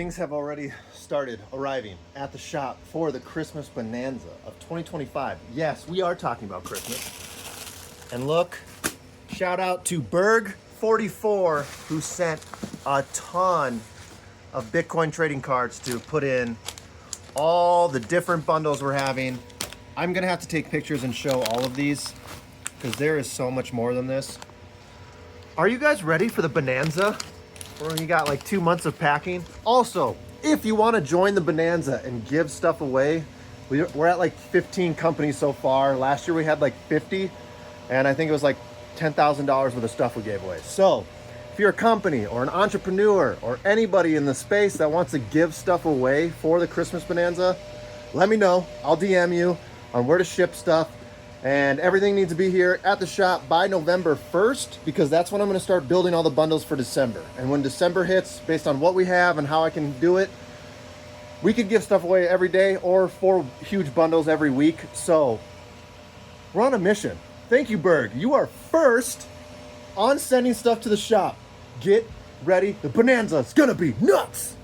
Things have already started arriving at the shop for the Christmas Bonanza of 2025. Yes, we are talking about Christmas. And look, shout out to Berg44 who sent a ton of Bitcoin trading cards to put in all the different bundles we're having. I'm gonna have to take pictures and show all of these because there is so much more than this. Are you guys ready for the Bonanza? Where you got like 2 months of packing. Also, if you want to join the Bonanza and give stuff away, we're at like 15 companies so far. Last year we had like 50, and I think it was like $10,000 worth of stuff we gave away. So if you're a company or an entrepreneur or anybody in the space that wants to give stuff away for the Christmas Bonanza, let me know. I'll DM you on where to ship stuff. And everything needs to be here at the shop by November 1st, because that's when I'm going to start building all the bundles for December. And when December hits, based on what we have and how I can do it, we could give stuff away every day or 4 huge bundles every week. So we're on a mission. Thank you, Berg. You are first on sending stuff to the shop. Get ready. The Bonanza is going to be nuts.